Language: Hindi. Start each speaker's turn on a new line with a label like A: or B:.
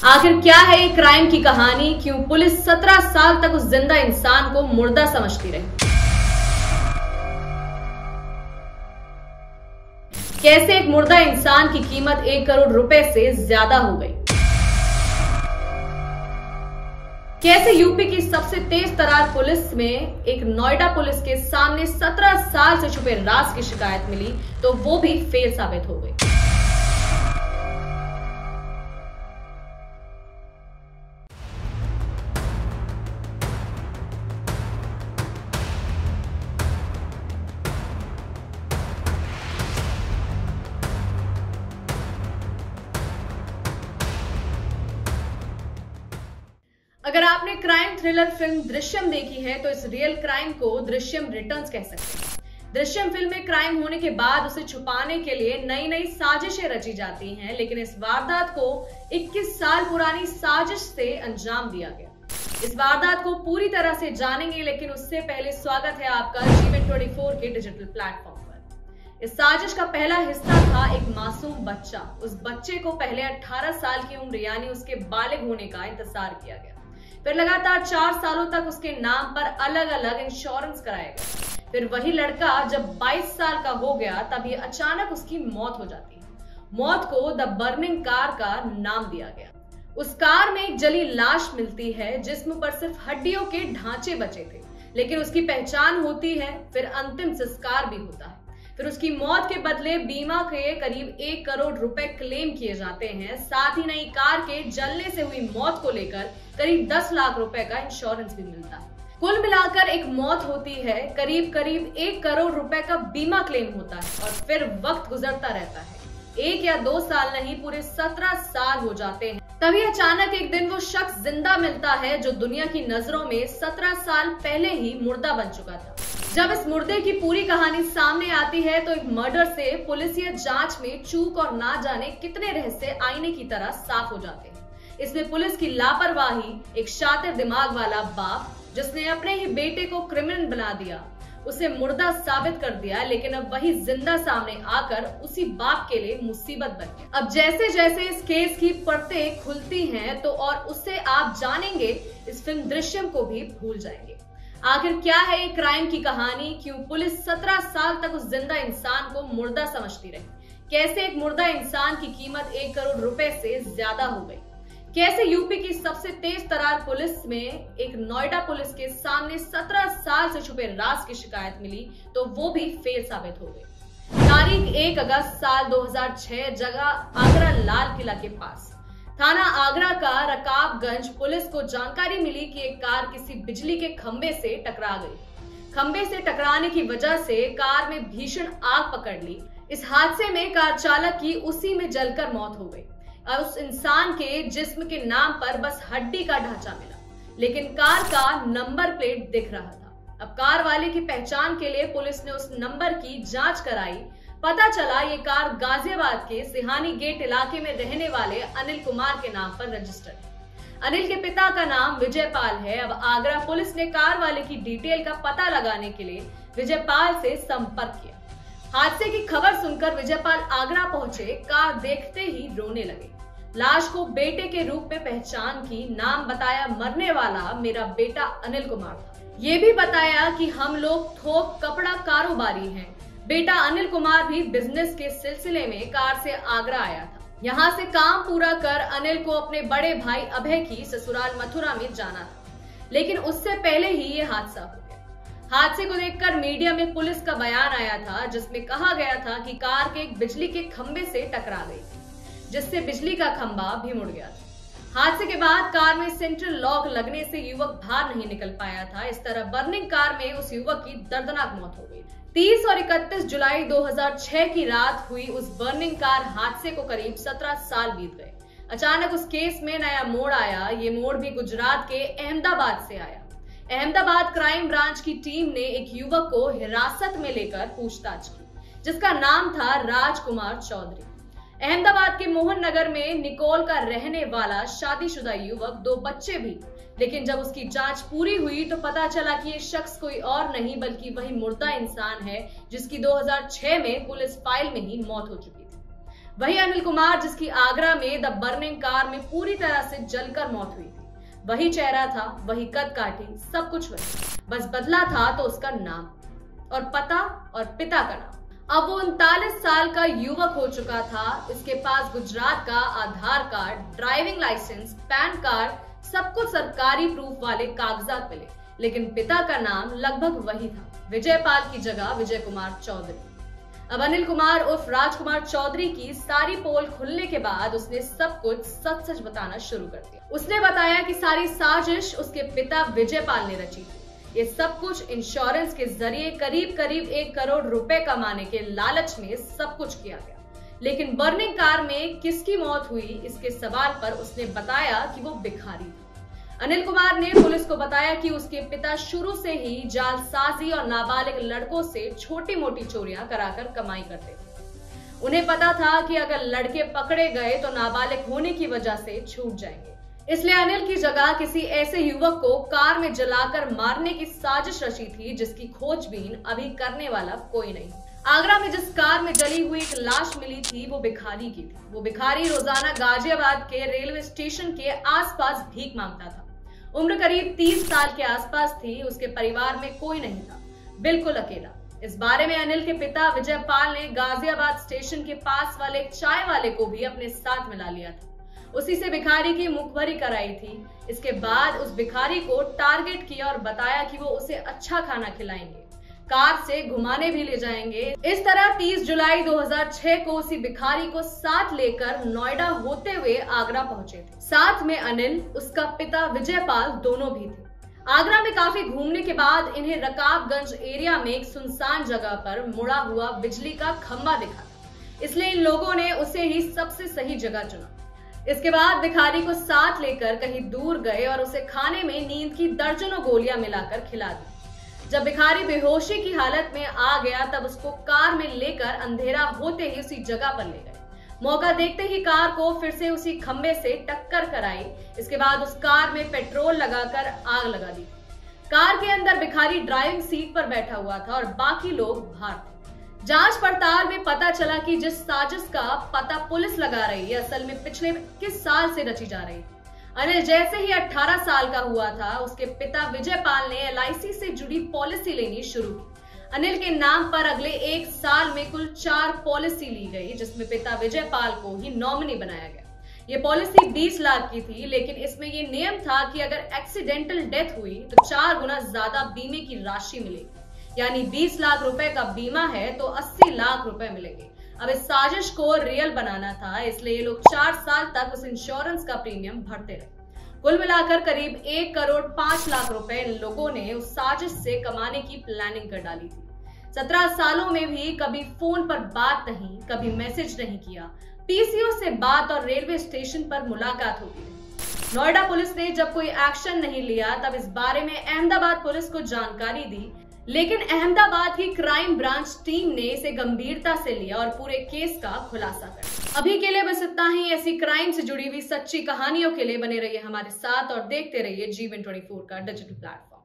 A: आखिर क्या है ये क्राइम की कहानी? क्यों पुलिस 17 साल तक उस जिंदा इंसान को मुर्दा समझती रही? कैसे एक मुर्दा इंसान की कीमत 1 करोड़ रुपए से ज्यादा हो गई? कैसे यूपी की सबसे तेज तरार पुलिस में एक नोएडा पुलिस के सामने 17 साल से छुपे राज की शिकायत मिली तो वो भी फेल साबित हो गई। अगर आपने क्राइम थ्रिलर फिल्म दृश्यम देखी है तो इस रियल क्राइम को दृश्यम रिटर्न्स कह सकते हैं। दृश्यम फिल्म में क्राइम होने के बाद उसे छुपाने के लिए नई नई साजिशें रची जाती हैं, लेकिन इस वारदात को 21 साल पुरानी साजिश से अंजाम दिया गया। इस वारदात को पूरी तरह से जानेंगे, लेकिन उससे पहले स्वागत है आपका जीवन 24 के डिजिटल प्लेटफॉर्म पर। इस साजिश का पहला हिस्सा था एक मासूम बच्चा। उस बच्चे को पहले 18 साल की उम्र यानी उसके बालिग होने का इंतजार किया गया। फिर लगातार 4 सालों तक उसके नाम पर अलग अलग इंश्योरेंस कराया गया। फिर वही लड़का जब 22 साल का हो गया तब ये अचानक उसकी मौत हो जाती है। मौत को द बर्निंग कार का नाम दिया गया। उस कार में एक जली लाश मिलती है जिस्म पर सिर्फ हड्डियों के ढांचे बचे थे, लेकिन उसकी पहचान होती है। फिर अंतिम संस्कार भी होता है। फिर उसकी मौत के बदले बीमा के करीब 1 करोड़ रुपए क्लेम किए जाते हैं। साथ ही नई कार के जलने से हुई मौत को लेकर करीब 10 लाख रुपए का इंश्योरेंस भी मिलता है। कुल मिलाकर एक मौत होती है, करीब 1 करोड़ रुपए का बीमा क्लेम होता है और फिर वक्त गुजरता रहता है। 1 या 2 साल नहीं, पूरे 17 साल हो जाते हैं। तभी अचानक एक दिन वो शख्स जिंदा मिलता है जो दुनिया की नजरों में 17 साल पहले ही मुर्दा बन चुका था। जब इस मुर्दे की पूरी कहानी सामने आती है तो एक मर्डर से पुलिसिया जांच में चूक और ना जाने कितने रहस्य आईने की तरह साफ हो जाते हैं। इसमें पुलिस की लापरवाही, एक शातिर दिमाग वाला बाप जिसने अपने ही बेटे को क्रिमिनल बना दिया, उसे मुर्दा साबित कर दिया, लेकिन अब वही जिंदा सामने आकर उसी बाप के लिए मुसीबत बन गया। अब जैसे जैसे इस केस की परतें खुलती हैं तो और उससे आप जानेंगे, इस फिल्म दृश्यम को भी भूल जाएंगे। आखिर क्या है ये क्राइम की कहानी? क्यों पुलिस 17 साल तक उस जिंदा इंसान को मुर्दा समझती रही? कैसे एक मुर्दा इंसान की कीमत 1 करोड़ रुपए से ज्यादा हो गई? कैसे यूपी की सबसे तेज तरार पुलिस में एक नोएडा पुलिस के सामने 17 साल से छुपे राज की शिकायत मिली तो वो भी फेल साबित हो गई। तारीख 1 अगस्त साल 2006, जगह आगरा लाल किला के पास, थाना आगरा का रकाबगंज। पुलिस को जानकारी मिली कि एक कार किसी बिजली के खंबे से टकरा गई। खंबे से टकराने की वजह से कार में भीषण आग पकड़ ली। इस हादसे में कार चालक की उसी में जलकर मौत हो गई। अब उस इंसान के जिस्म के नाम पर बस हड्डी का ढांचा मिला, लेकिन कार का नंबर प्लेट दिख रहा था। अब कार वाले की पहचान के लिए पुलिस ने उस नंबर की जांच कराई। पता चला ये कार गाजियाबाद के सिहानी गेट इलाके में रहने वाले अनिल कुमार के नाम पर रजिस्टर्ड है। अनिल के पिता का नाम विजयपाल है। अब आगरा पुलिस ने कार वाले की डिटेल का पता लगाने के लिए विजयपाल से संपर्क किया। हादसे की खबर सुनकर विजयपाल आगरा पहुंचे। कार देखते ही रोने लगे। लाश को बेटे के रूप में पहचान की। नाम बताया, मरने वाला मेरा बेटा अनिल कुमार था। ये भी बताया कि हम लोग थोक कपड़ा कारोबारी हैं। बेटा अनिल कुमार भी बिजनेस के सिलसिले में कार से आगरा आया था। यहाँ से काम पूरा कर अनिल को अपने बड़े भाई अभय की ससुराल मथुरा में जाना था, लेकिन उससे पहले ही ये हादसा हो गया। हादसे को देखकर मीडिया में पुलिस का बयान आया था, जिसमें कहा गया था कि कार के एक बिजली के खंबे से टकरा गई, जिससे बिजली का खंभा भी मुड़ गया था। हादसे के बाद कार में सेंट्रल लॉक लगने से युवक बाहर नहीं निकल पाया था। इस तरह बर्निंग कार में उस युवक की दर्दनाक मौत हो गई। 30 और 31 जुलाई 2006 की रात हुई उस बर्निंग कार हादसे को करीब 17 साल बीत गए। अचानक उस केस में नया मोड़ आया। ये मोड़ भी गुजरात के अहमदाबाद से आया। अहमदाबाद क्राइम ब्रांच की टीम ने एक युवक को हिरासत में लेकर पूछताछ की, जिसका नाम था राजकुमार चौधरी। अहमदाबाद के मोहन नगर में निकोल का रहने वाला शादीशुदा युवक, 2 बच्चे भी। लेकिन जब उसकी जांच पूरी हुई तो पता चला कि ये शख्स कोई और नहीं बल्कि वही मुर्दा इंसान है जिसकी 2006 में पुलिस फाइल में ही मौत हो चुकी थी। वही अनिल कुमार, जिसकी आगरा में द बर्निंग कार में पूरी तरह से जलकर मौत हुई थी, वही चेहरा था, वही कद काठी, सब कुछ वही, बस बदला था तो उसका नाम और पता और पिता का नाम। अब वो 39 साल का युवक हो चुका था। इसके पास गुजरात का Aadhaar card, driving licence, PAN card, सब कुछ सरकारी प्रूफ वाले कागजात मिले, लेकिन पिता का नाम लगभग वही था, विजयपाल की जगह विजय कुमार चौधरी। अब अनिल कुमार उर्फ राजकुमार चौधरी की सारी पोल खुलने के बाद उसने सब कुछ सच सच बताना शुरू कर दिया। उसने बताया कि सारी साजिश उसके पिता विजयपाल ने रची थी। ये सब कुछ इंश्योरेंस के जरिए करीब करीब 1 करोड़ रुपए कमाने के लालच में सब कुछ किया गया। लेकिन बर्निंग कार में किसकी मौत हुई, इसके सवाल पर उसने बताया कि वो भिखारी था। अनिल कुमार ने पुलिस को बताया कि उसके पिता शुरू से ही जालसाजी और नाबालिग लड़कों से छोटी मोटी चोरियां कराकर कमाई करते थे। उन्हें पता था कि अगर लड़के पकड़े गए तो नाबालिग होने की वजह से छूट जाएंगे, इसलिए अनिल की जगह किसी ऐसे युवक को कार में जलाकर मारने की साजिश रची थी जिसकी खोजबीन अभी करने वाला कोई नहीं। आगरा में जिस कार में जली हुई एक लाश मिली थी वो भिखारी की थी। वो भिखारी रोजाना गाजियाबाद के रेलवे स्टेशन के आसपास भीख मांगता था। उम्र करीब 30 साल के आसपास थी। उसके परिवार में कोई नहीं था, बिल्कुल अकेला। इस बारे में अनिल के पिता विजयपाल ने गाजियाबाद स्टेशन के पास वाले एक चाय वाले को भी अपने साथ मिला लिया था। उसी से भिखारी की मुखबरी कराई थी। इसके बाद उस भिखारी को टारगेट किया और बताया कि वो उसे अच्छा खाना खिलाएंगे, कार से घुमाने भी ले जाएंगे। इस तरह 30 जुलाई 2006 को उसी भिखारी को साथ लेकर नोएडा होते हुए आगरा पहुंचे थे। साथ में अनिल, उसका पिता विजयपाल दोनों भी थे। आगरा में काफी घूमने के बाद इन्हें रकाबगंज एरिया में एक सुनसान जगह पर मुड़ा हुआ बिजली का खंभा दिखा था, इसलिए इन लोगों ने उसे ही सबसे सही जगह चुना। इसके बाद भिखारी को साथ लेकर कहीं दूर गए और उसे खाने में नींद की दर्जनों गोलियां मिलाकर खिला दी। जब भिखारी बेहोशी की हालत में आ गया तब उसको कार में लेकर अंधेरा होते ही उसी जगह पर ले गए। मौका देखते ही कार को फिर से उसी खंबे से टक्कर कराई। इसके बाद उस कार में पेट्रोल लगाकर आग लगा दी। कार के अंदर भिखारी ड्राइविंग सीट पर बैठा हुआ था और बाकी लोग बाहर थे। जांच पड़ताल में पता चला कि जिस साजिश का पता पुलिस लगा रही है असल में पिछले 21 साल से रची जा रही थी। अनिल जैसे ही 18 साल का हुआ था उसके पिता विजयपाल ने LIC से जुड़ी पॉलिसी लेनी शुरू की। अनिल के नाम पर अगले 1 साल में कुल 4 पॉलिसी ली गई, जिसमें पिता विजयपाल को ही नॉमिनी बनाया गया। ये पॉलिसी 20 लाख की थी, लेकिन इसमें ये नियम था कि अगर एक्सीडेंटल डेथ हुई तो 4 गुना ज्यादा बीमे की राशि मिलेगी। यानी 20 लाख रुपए का बीमा है तो 80 लाख रुपए मिलेंगे। अब इस साजिश को रियल बनाना था, इसलिए ये लोग 4 साल तक उस इंश्योरेंस का प्रीमियम भरते रहे। कुल मिलाकर करीब 1 करोड़ 5 लाख रुपए इन लोगों ने उस साजिश से कमाने की प्लानिंग कर डाली थी। 17 सालों में भी कभी फोन पर बात नहीं, कभी मैसेज नहीं किया। PCO से बात और रेलवे स्टेशन पर मुलाकात होती रही। नोएडा पुलिस ने जब कोई एक्शन नहीं लिया तब इस बारे में अहमदाबाद पुलिस को जानकारी दी, लेकिन अहमदाबाद की क्राइम ब्रांच टीम ने इसे गंभीरता से लिया और पूरे केस का खुलासा कर। अभी के लिए बस इतना ही। ऐसी क्राइम से जुड़ी हुई सच्ची कहानियों के लिए बने रहिए हमारे साथ और देखते रहिए G1 24 का डिजिटल प्लेटफॉर्म।